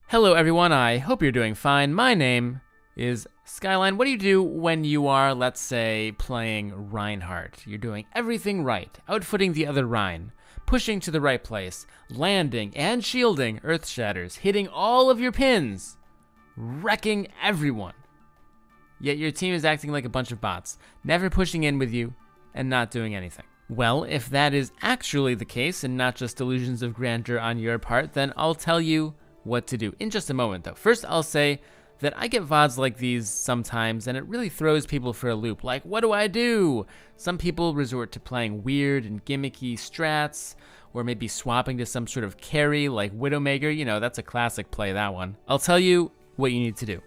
Hello everyone, I hope you're doing fine. My name is Skyline. What do you do when you are, let's say, playing Reinhardt? You're doing everything right, outfooting the other Rein, pushing to the right place, landing and shielding Earth Shatters, hitting all of your pins, wrecking everyone. Yet your team is acting like a bunch of bots, never pushing in with you and not doing anything. Well, if that is actually the case and not just delusions of grandeur on your part, then I'll tell you what to do in just a moment though. First, I'll say that I get VODs like these sometimes and it really throws people for a loop. Like, what do I do? Some people resort to playing weird and gimmicky strats, or maybe swapping to some sort of carry like Widowmaker. You know, that's a classic play, that one. I'll tell you what you need to do.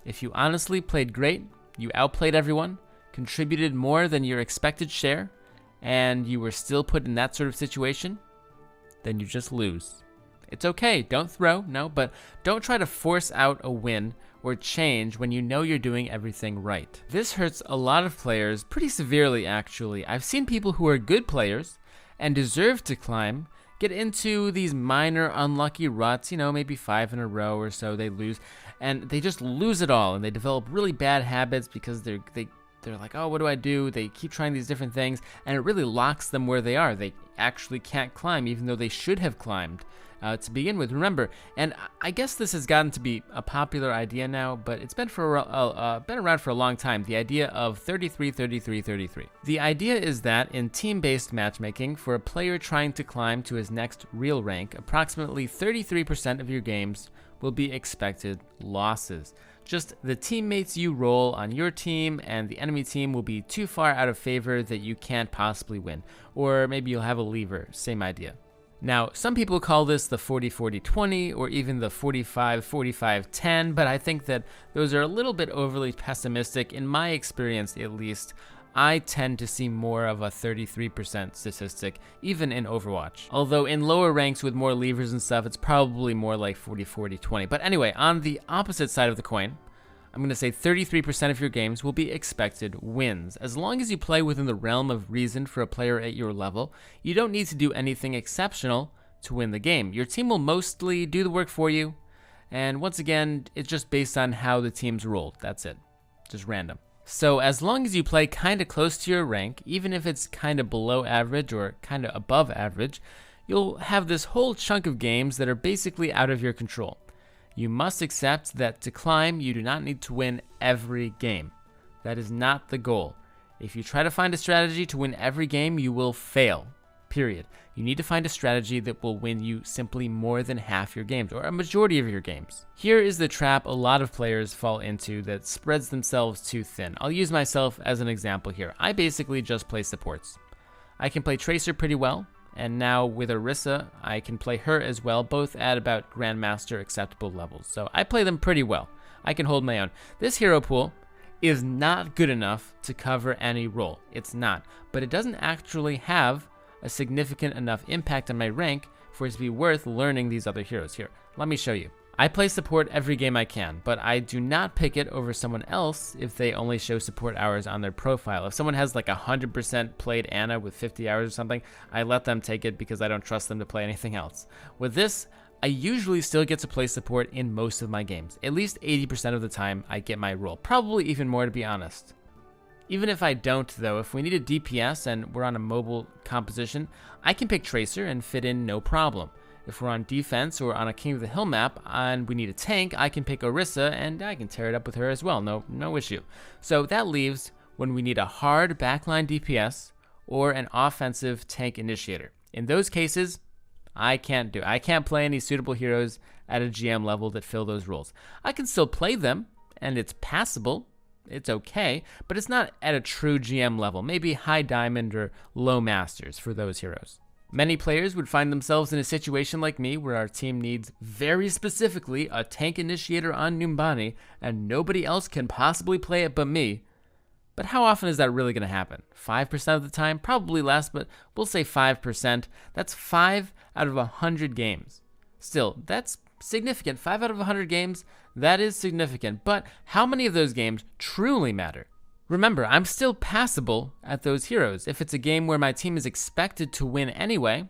If you honestly played great, you outplayed everyone, contributed more than your expected share, and you were still put in that sort of situation, then you just lose. It's okay, don't throw, no, but don't try to force out a win or change when you know you're doing everything right. This hurts a lot of players pretty severely, actually. I've seen people who are good players and deserve to climb get into these minor unlucky ruts, you know, maybe 5 in a row or so they lose, and they just lose it all, and they develop really bad habits because they're like, oh, what do I do? They keep trying these different things, and it really locks them where they are. They actually can't climb, even though they should have climbed to begin with. Remember, and I guess this has gotten to be a popular idea now, but it's been around for a long time, the idea of 33-33-33. The idea is that in team-based matchmaking, for a player trying to climb to his next real rank, approximately 33% of your games will be expected losses. Just the teammates you roll on your team and the enemy team will be too far out of favor that you can't possibly win. Or maybe you'll have a lever, same idea. Now, some people call this the 40-40-20 or even the 45-45-10, but I think that those are a little bit overly pessimistic. In my experience, at least, I tend to see more of a 33% statistic, even in Overwatch. Although in lower ranks with more levers and stuff, it's probably more like 40-40-20. But anyway, on the opposite side of the coin, I'm going to say 33% of your games will be expected wins. As long as you play within the realm of reason for a player at your level, you don't need to do anything exceptional to win the game. Your team will mostly do the work for you, and once again, it's just based on how the team's rolled. That's it. Just random. So as long as you play kind of close to your rank, even if it's kind of below average or kind of above average, you'll have this whole chunk of games that are basically out of your control. You must accept that to climb, you do not need to win every game. That is not the goal. If you try to find a strategy to win every game, you will fail. Period. You need to find a strategy that will win you simply more than half your games, or a majority of your games. Here is the trap a lot of players fall into that spreads themselves too thin. I'll use myself as an example here. I basically just play supports. I can play Tracer pretty well, and now with Orisa, I can play her as well, both at about Grandmaster acceptable levels. So I play them pretty well. I can hold my own. This hero pool is not good enough to cover any role. It's not. But it doesn't actually have a significant enough impact on my rank for it to be worth learning these other heroes. Here, let me show you. I play support every game I can, but I do not pick it over someone else if they only show support hours on their profile. If someone has like 100% played Ana with 50 hours or something, I let them take it because I don't trust them to play anything else. With this, I usually still get to play support in most of my games. At least 80% of the time I get my role, probably even more to be honest. Even if I don't though, if we need a DPS and we're on a mobile composition, I can pick Tracer and fit in no problem. If we're on defense or on a King of the Hill map and we need a tank, I can pick Orisa and I can tear it up with her as well, no issue. So that leaves when we need a hard backline DPS or an offensive tank initiator. In those cases, I can't play any suitable heroes at a GM level that fill those roles. I can still play them and it's passable, it's okay, but it's not at a true GM level, maybe high diamond or low masters for those heroes. Many players would find themselves in a situation like me where our team needs very specifically a tank initiator on Numbani and nobody else can possibly play it but me. But how often is that really going to happen? 5% of the time? Probably less, but we'll say 5%. That's 5 out of 100 games. Still, that's significant. 5 out of 100 games, that is significant. But how many of those games truly matter? Remember, I'm still passable at those heroes. If it's a game where my team is expected to win anyway,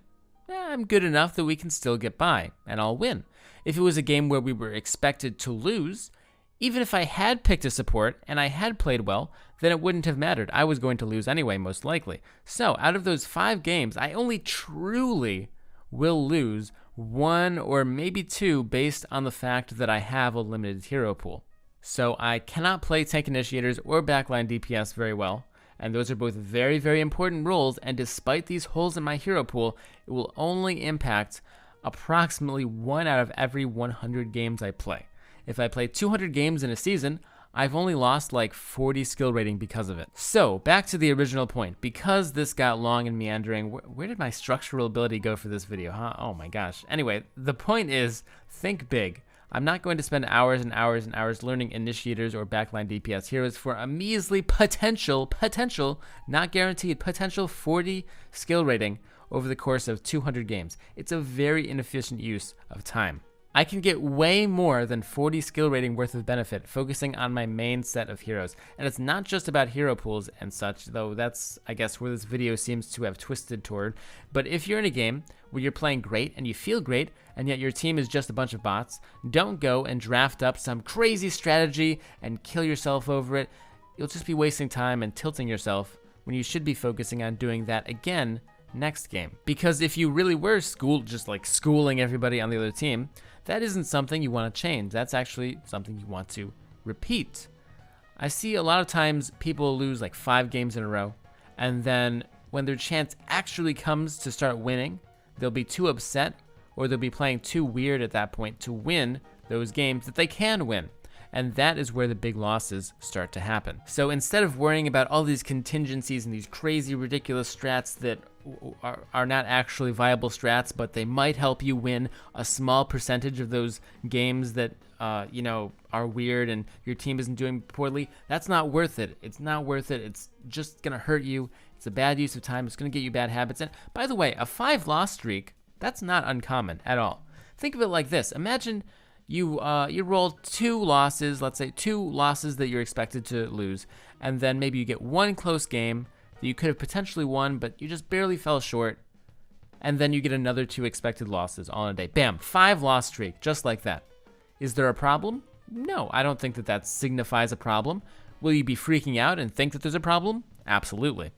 I'm good enough that we can still get by, and I'll win. If it was a game where we were expected to lose, even if I had picked a support and I had played well, then it wouldn't have mattered. I was going to lose anyway, most likely. So out of those 5 games, I only truly will lose 1 or maybe 2 based on the fact that I have a limited hero pool. So I cannot play tank initiators or backline DPS very well, and those are both very, very important roles, and despite these holes in my hero pool, it will only impact approximately 1 out of every 100 games I play. If I play 200 games in a season, I've only lost like 40 skill rating because of it. So back to the original point, because this got long and meandering, where did my structural ability go for this video, huh? Oh my gosh. Anyway, the point is, think big. I'm not going to spend hours and hours and hours learning initiators or backline DPS heroes for a measly potential, not guaranteed, potential 40 skill rating over the course of 200 games. It's a very inefficient use of time. I can get way more than 40 skill rating worth of benefit focusing on my main set of heroes. And it's not just about hero pools and such, though that's, I guess, where this video seems to have twisted toward. But if you're in a game where you're playing great and you feel great, and yet your team is just a bunch of bots, don't go and draft up some crazy strategy and kill yourself over it. You'll just be wasting time and tilting yourself when you should be focusing on doing that again next game. Because if you really were schooling everybody on the other team, that isn't something you want to change. That's actually something you want to repeat. I see a lot of times people lose like 5 games in a row, and then when their chance actually comes to start winning, they'll be too upset or they'll be playing too weird at that point to win those games that they can win. And that is where the big losses start to happen. So instead of worrying about all these contingencies and these crazy, ridiculous strats that are not actually viable strats, but they might help you win a small percentage of those games that are weird and your team isn't doing poorly, that's not worth it. It's not worth it. It's just gonna hurt you. It's a bad use of time. It's gonna get you bad habits. And by the way, a 5-loss streak, that's not uncommon at all. Think of it like this. Imagine you roll 2 losses, let's say 2 losses that you're expected to lose, and then maybe you get 1 close game that you could have potentially won, but you just barely fell short, and then you get another 2 expected losses all in a day. Bam, 5-loss streak, just like that. Is there a problem? No, I don't think that signifies a problem. Will you be freaking out and think that there's a problem? Absolutely.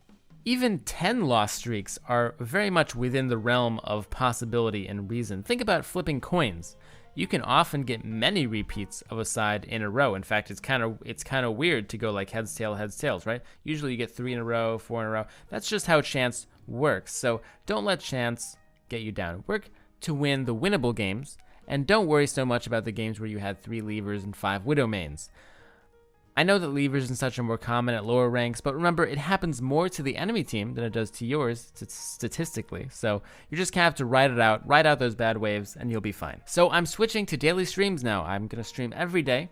Even 10-loss streaks are very much within the realm of possibility and reason. Think about flipping coins. You can often get many repeats of a side in a row. In fact, it's kind of weird to go like heads, tails, right? Usually you get 3 in a row, 4 in a row. That's just how chance works. So don't let chance get you down. Work to win the winnable games, and don't worry so much about the games where you had 3 levers and 5 widow mains. I know that levers and such are more common at lower ranks, but remember, it happens more to the enemy team than it does to yours, statistically. So you just kind of have to ride out those bad waves, and you'll be fine. So I'm switching to daily streams now. I'm going to stream every day.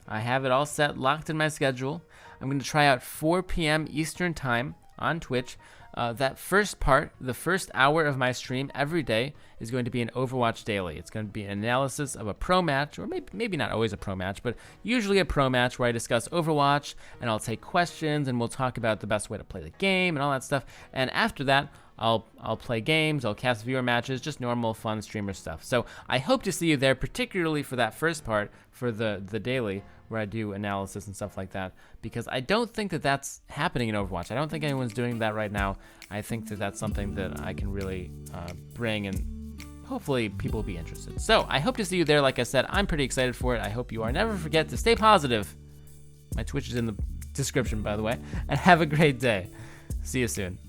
I have it all set, locked in my schedule. I'm going to try out 4 p.m. Eastern time on Twitch. That first part, the first hour of my stream every day, is going to be an Overwatch daily. It's going to be an analysis of a pro match, or maybe not always a pro match, but usually a pro match where I discuss Overwatch, and I'll take questions, and we'll talk about the best way to play the game and all that stuff. And after that, I'll play games, I'll cast viewer matches, just normal fun streamer stuff. So I hope to see you there, particularly for that first part, for the daily, where I do analysis and stuff like that, because I don't think that that's happening in Overwatch. I don't think anyone's doing that right now. I think that that's something that I can really bring, and hopefully people will be interested. So I hope to see you there. Like I said, I'm pretty excited for it. I hope you are. Never forget to stay positive. My Twitch is in the description, by the way, and have a great day. See you soon.